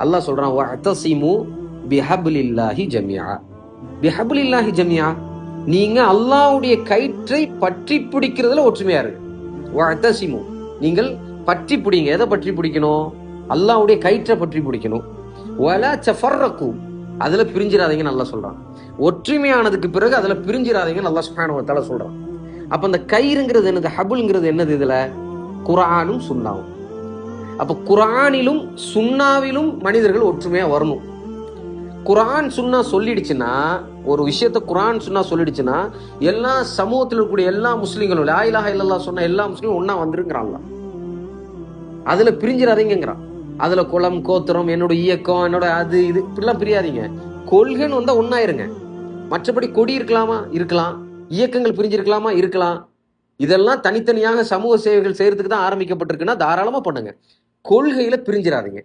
அல்லாஹ் சொல்றான், வஅதஸிமு பிஹப்லில்லாஹி ஜமீஆ. பிஹப்லில்லாஹி ஜமீஆ, நீங்க அல்லாஹ்வுடைய கயிற்றை பற்றி பிடிக்கிறதுல ஒற்றுமையா இருக்கு. வஅதஸிமு, நீங்கள் பற்றி பிடிங்க. எதை பற்றி பிடிக்கணும்? அல்லாஹ்வுடைய கயிற்றை பற்றி பிடிக்கணும். வலா தஃபர்ரகு, அதுல பிரிஞ்சிராதீங்கன்னு அல்லாஹ் சொல்றான். ஒற்றுமையானதுக்கு பிறகு அதுல பிரிஞ்சிராதீங்கன்னு அல்லாஹ் சுப்ஹானஹு வ தஆலா சொல்றான். அப்ப அந்த கயிறுங்கிறது என்னது? ஹபுல்ங்கிறது என்னது? இதுல குர்ஆனும் சுன்னாவும். அப்ப குர்ஆனிலும் சுன்னாவிலும் மனிதர்கள் ஒற்றுமையா வரணும். குர்ஆன் சுன்னா சொல்லிடுச்சுன்னா, ஒரு விஷயத்த குர்ஆன் சுன்னா சொல்லிடுச்சுன்னா, எல்லா சமூகத்தில் இருக்கக்கூடிய எல்லா முஸ்லிம்களும் லா இலாஹா இல்லல்லாஹ் சொன்ன எல்லா முஸ்லிமும் ஒன்னா வந்துருங்கிறான். அதுல பிரிஞ்சிடாதீங்கிறான். அதுல குலம், கோத்திரம், என்னோட இயக்கம், என்னோட அது இது இப்படிலாம் பிரியாதீங்க. கொள்கைன்னு வந்தா ஒன்னாயிருங்க. மற்றபடி கொடி இருக்கலாமா? இருக்கலாம். இயக்கங்கள் பிரிஞ்சிருக்கலாமா? இருக்கலாம். இதெல்லாம் தனித்தனியாக சமூக சேவைகள் செய்யறதுக்கு தான் ஆரம்பிக்கப்பட்டிருக்குன்னா தாராளமா பண்ணுங்க. கொள்கையில பிரிஞ்சிடாதீங்க.